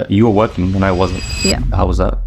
You were working and I wasn't. Yeah. How was that?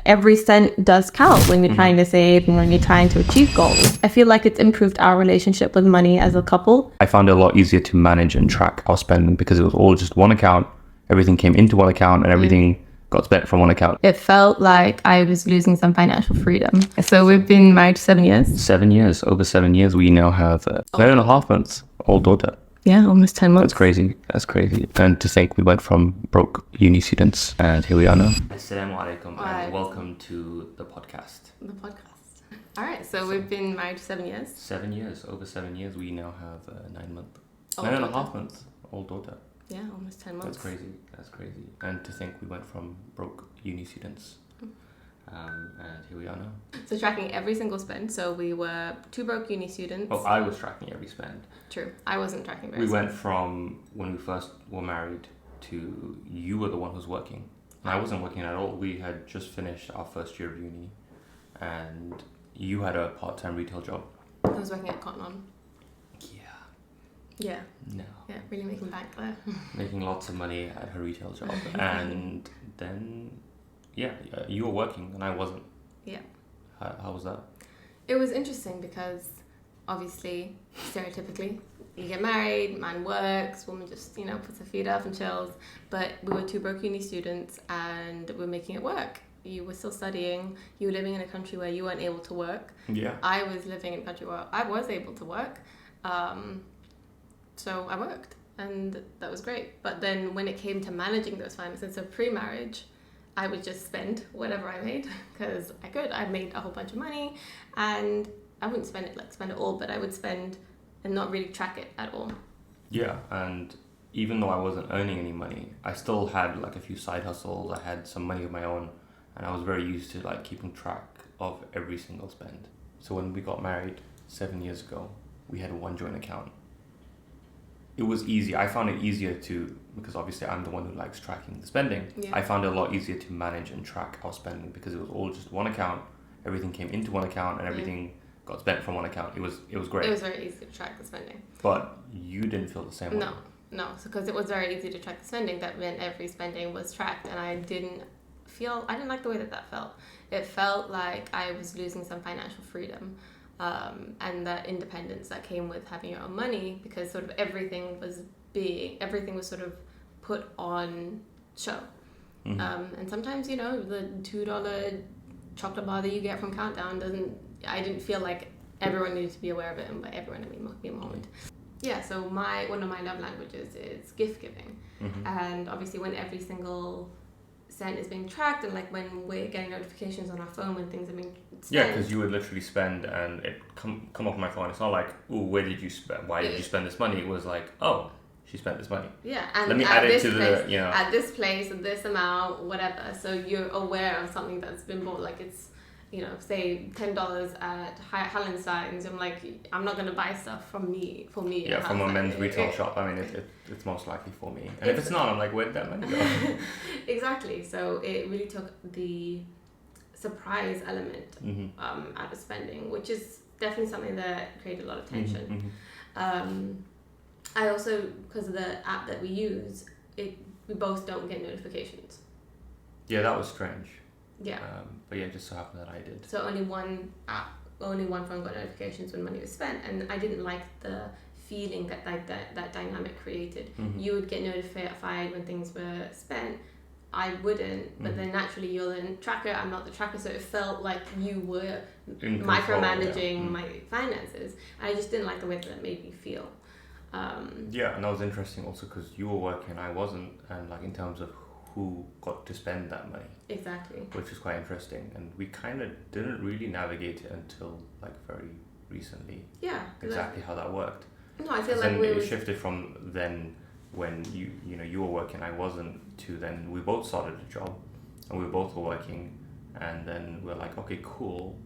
Every cent does count when you're trying to save and when you're trying to achieve goals. I feel like it's improved our relationship with money as a couple. I found it a lot easier to manage and track our spending because it was all just one account. Everything came into one account and everything got spent from one account. It felt like I was losing some financial freedom. So we've been married 7 years. 7 years, over 7 years, we now have 9.5 months old daughter. Yeah, almost 10 months. That's crazy. That's crazy. And to think we went from broke uni students and here we are now. Assalamu alaikum and welcome to the podcast. The podcast. All right, so we've been married 7 years. 7 years, over 7 years, we now have a 9.5 months old daughter. Yeah, almost 10 months. That's crazy. That's crazy. And to think we went from broke uni students and here we are now. So tracking every single spend. So we were 2 broke uni students. Oh, I was tracking every spend. True. I wasn't tracking very We much. went from when we first were married to you were the one who was working. And I wasn't working at all. We had just finished our first year of uni and you had a part-time retail job. I was working at Cotton On. Yeah. No. Yeah, really making bank there. Making lots of money at her retail job. And then, you were working and I wasn't. Yeah. How was that? It was interesting because obviously, stereotypically, you get married, man works, woman just, puts her feet up and chills. But we were 2 broke uni students and we're making it work. You were still studying, you were living in a country where you weren't able to work. Yeah. I was living in a country where I was able to work. So I worked and that was great. But then when it came to managing those finances, so pre-marriage, I would just spend whatever I made because I could. I made a whole bunch of money and I wouldn't spend it all, but I would spend and not really track it at all. Yeah, and even though I wasn't earning any money, I still had a few side hustles. I had some money of my own and I was very used to keeping track of every single spend. So when we got married 7 years ago, we had one joint account. It was easy. I found it easier because obviously I'm the one who likes tracking the spending. Yeah. I found it a lot easier to manage and track our spending because it was all just one account. Everything came into one account and everything got spent from one account. It was great. It was very easy to track the spending. But you didn't feel the same way. No. So because it was very easy to track the spending, that meant every spending was tracked, and I didn't like the way that felt. It felt like I was losing some financial freedom. And that independence that came with having your own money, because sort of everything was sort of put on show. And sometimes, the $2 chocolate bar that you get from Countdown I didn't feel like everyone needed to be aware of it, and by everyone I mean Mohammed. Yeah, so one of my love languages is gift giving. And obviously when every single cent is being tracked and when we're getting notifications on our phone when things are being spent. Yeah, because you would literally spend and it come off my phone. It's not like, ooh, where did you spend? Why did you spend this money? It was like, oh, she spent this money. Yeah, and let me add it to at this place, this amount, whatever. So you're aware of something that's been bought. Like it's, say $10 at Hallenstein's. I'm like, I'm not gonna buy stuff for me. Yeah, from a men's retail shop. I mean, it's most likely for me. And if it's not, I'm like, where'd that money go? Exactly. So it really took the surprise element out of spending, which is definitely something that created a lot of tension. I also, because of the app that we use, we both don't get notifications. Yeah, that was strange. Yeah. But yeah, it just so happened that I did. So only one phone got notifications when money was spent, and I didn't like the feeling that dynamic created. You would get notified when things were spent. I wouldn't, but then naturally you're the tracker, I'm not the tracker, so it felt like you were micromanaging my finances. I just didn't like the way that made me feel. Yeah, and that was interesting also because you were working, I wasn't, and in terms of who got to spend that money. Exactly. Which was quite interesting, and we kind of didn't really navigate it until very recently. Yeah. Exactly how that worked. No, I feel like it shifted from then when you were working, I wasn't, to then we both started a job and we both were working, and then we're like, okay, cool,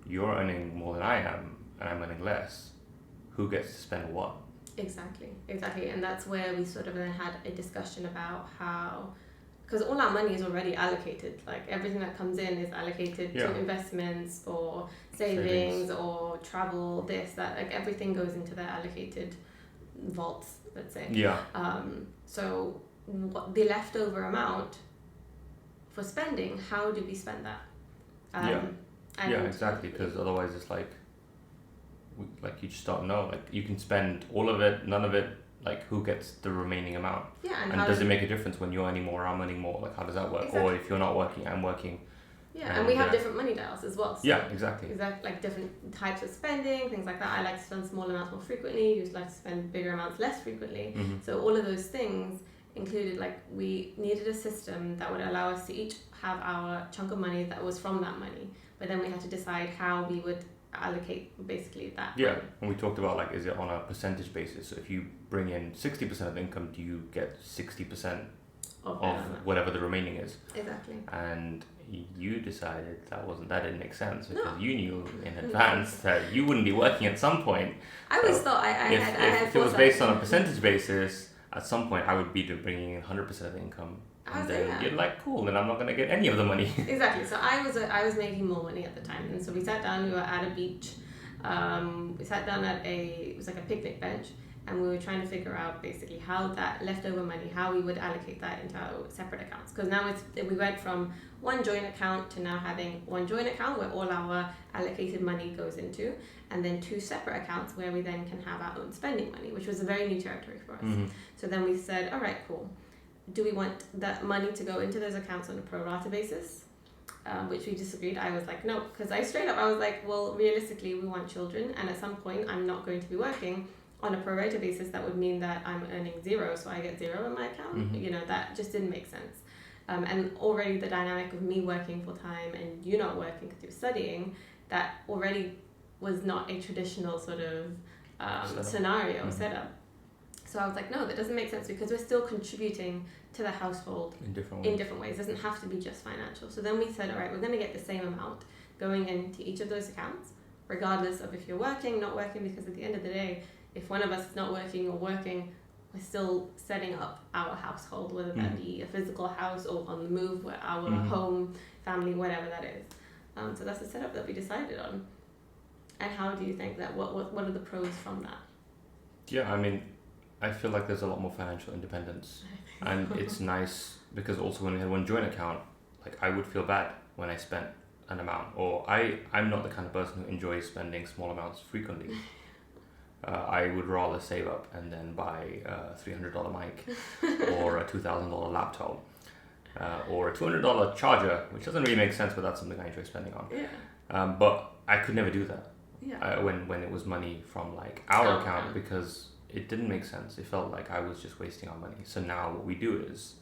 you're earning more than I am and I'm earning less. Who gets to spend what? Exactly. And that's where we sort of then had a discussion about how, because all our money is already allocated, everything that comes in is allocated to investments or savings or travel, this, that, everything goes into their allocated vaults, let's say. Yeah. So the leftover amount for spending, how do we spend that? Yeah, exactly, because otherwise it's like you just don't know. Like, you can spend all of it, none of it. Like, who gets the remaining amount? Yeah, and does it make a difference when you're earning more, I'm earning more? Like, how does that work? Exactly. Or if you're not working, I'm working. Yeah, and we have different money dials as well. So yeah, exactly. Like different types of spending, things like that. I like to spend small amounts more frequently. You like to spend bigger amounts less frequently. Mm-hmm. So all of those things included, like, we needed a system that would allow us to each have our chunk of money that was from that money. But then we had to decide how we would allocate basically that. Yeah, and we talked about, like, is it on a percentage basis? So if you bring in 60% of income, do you get 60% of whatever the remaining is? Exactly. And you decided that didn't make sense, because you knew in advance that you wouldn't be working at some point. I always thought if it was based on a percentage basis, at some point I would be bringing in 100% of the income. And then you're like, cool, then I'm not going to get any of the money. Exactly. So I was making more money at the time. And so we sat down, we were at a beach. We sat down at it was like a picnic bench. And we were trying to figure out basically how that leftover money, how we would allocate that into our separate accounts. Because now we went from one joint account to now having one joint account where all our allocated money goes into, and then two separate accounts where we then can have our own spending money, which was a very new territory for us. Mm-hmm. So then we said, all right, cool. Do we want that money to go into those accounts on a pro rata basis? Which we disagreed. I was like, no, because I was like, well, realistically, we want children, and at some point I'm not going to be working. On a pro rata basis, that would mean that I'm earning zero, so I get zero in my account. Mm-hmm. That just didn't make sense. And already the dynamic of me working full time and you not working because you're studying, that already was not a traditional sort of setup. So I was like, no, that doesn't make sense, because we're still contributing to the household in different ways. It doesn't have to be just financial. So then we said, all right, we're going to get the same amount going into each of those accounts, regardless of if you're working, not working, because at the end of the day, if one of us is not working or working, we're still setting up our household, whether that be a physical house or on the move, where our home, family, whatever that is. So that's the setup that we decided on. And how do you think that, what are the pros from that? Yeah, I mean, I feel like there's a lot more financial independence. And it's nice, because also when we had one joint account, like, I would feel bad when I spent an amount, or I'm not the kind of person who enjoys spending small amounts frequently. I would rather save up and then buy a $300 mic or a $2,000 laptop or a $200 charger, which doesn't really make sense, but that's something I enjoy spending on. Yeah. But I could never do that Yeah. when it was money from, like, our account, because it didn't make sense. It felt like I was just wasting our money. So now what we do is,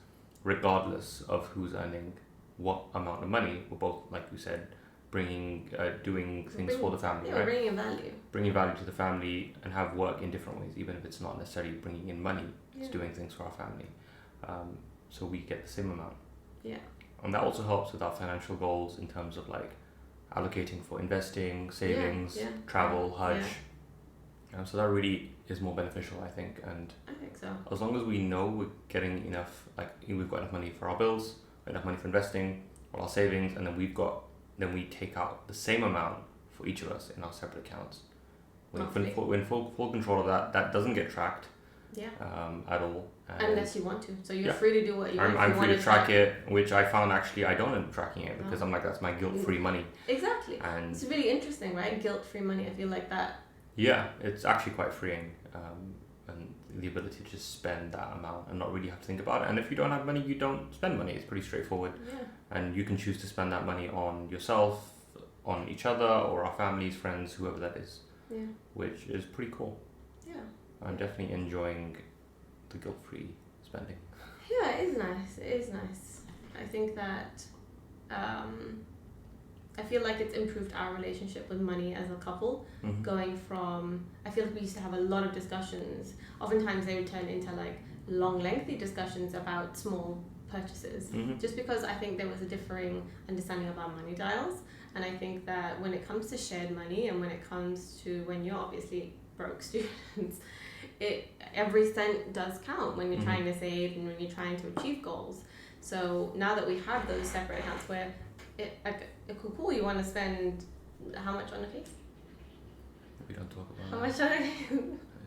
regardless of who's earning what amount of money, we're both, like you said, doing things for the family, right? Bringing value to the family, and have work in different ways, even if it's not necessarily bringing in money. It's doing things for our family, so we get the same amount. Yeah. And that also helps with our financial goals in terms of, like, allocating for investing, savings, travel, Hajj. So that really is more beneficial, I think. And I think so. As long as we know we're getting enough, like, we've got enough money for our bills, enough money for investing, or our savings, and then we take out the same amount for each of us in our separate accounts. We're in full control of that. That doesn't get tracked at all. Unless you want to. So you're free to do what you want. I'm free to track it, which I found actually I don't end up tracking it, because I'm like, that's my guilt-free money. Exactly. And it's really interesting, right? Guilt-free money. I feel like that. Yeah, it's actually quite freeing. And the ability to just spend that amount and not really have to think about it. And if you don't have money, you don't spend money. It's pretty straightforward. Yeah. And you can choose to spend that money on yourself, on each other, or our families, friends, whoever that is. Yeah. Which is pretty cool. Yeah. I'm definitely enjoying the guilt-free spending. Yeah, it is nice. I think that I feel like it's improved our relationship with money as a couple. Mm-hmm. Going from, I feel like we used to have a lot of discussions. Oftentimes they would turn into, like, long, lengthy discussions about small purchases. Mm-hmm. Just because I think there was a differing understanding of our money dials. And I think that when it comes to shared money, and when it comes to when you're obviously broke students, every cent does count when you're trying to save and when you're trying to achieve goals. So now that we have those separate accounts where cool, you want to spend how much on a cake? We don't talk about how much on a cake?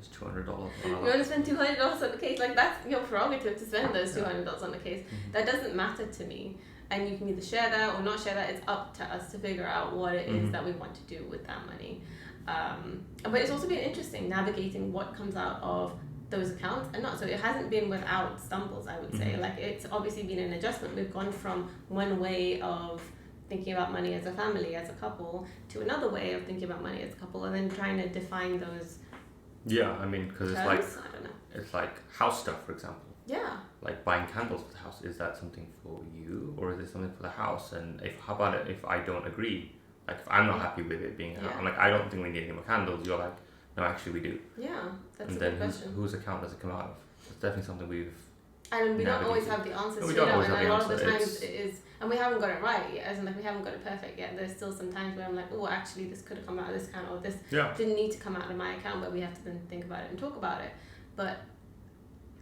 It's $200 on a You laptop. want to spend $200 on the case? Like, that's your prerogative to spend those $200 on the case. Mm-hmm. That doesn't matter to me. And you can either share that or not share that. It's up to us to figure out what it is that we want to do with that money. But it's also been interesting navigating what comes out of those accounts and not. So it hasn't been without stumbles, I would say. Like, it's obviously been an adjustment. We've gone from one way of thinking about money as a family, as a couple, to another way of thinking about money as a couple, and then trying to define those Yeah, I mean, because it's like, I don't know. it's like house stuff, for example. Yeah. Like buying candles for the house, is that something for you or is it something for the house? And how about it if I don't agree? Like if I'm not happy with it being I'm like, I don't think we need any more candles. You're like, no, actually we do. Yeah, that's and a then good question. whose account does it come out of? It's definitely something we've And we don't always have the answers. We don't always have and the a lot of the answer. times it is, and we haven't got it right yet. As in, like, we haven't got it perfect yet. There's still some times where I'm like, oh, actually, this could have come out of this account, or this didn't need to come out of my account, but we have to then think about it and talk about it. But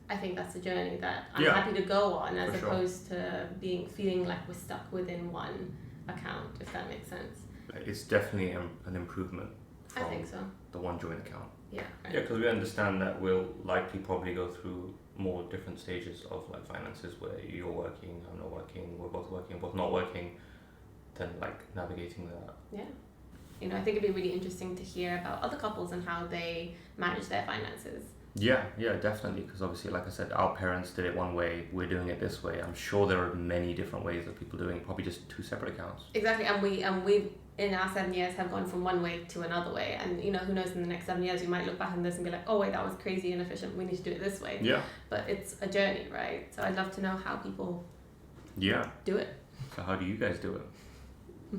I think that's a journey that I'm happy to go on, as opposed to feeling like we're stuck within one account, if that makes sense. It's definitely an improvement from I think so. the one joint account. Yeah. Right. Yeah, because we understand that we'll likely probably go through more different stages of like finances where you're working, I'm not working, we're both working, both not working, then like navigating that. Yeah. You know, I think it'd be really interesting to hear about other couples and how they manage their finances. Yeah, definitely. Because obviously, like I said, our parents did it one way. We're doing it this way. I'm sure there are many different ways of people doing it. Probably just two separate accounts. Exactly, and we've in our 7 years have gone from one way to another way. And you know, who knows? In the next 7 years, we might look back on this and be like, oh wait, that was crazy inefficient. We need to do it this way. Yeah. But it's a journey, right? So I'd love to know how people do it. do it. So how do you guys do it?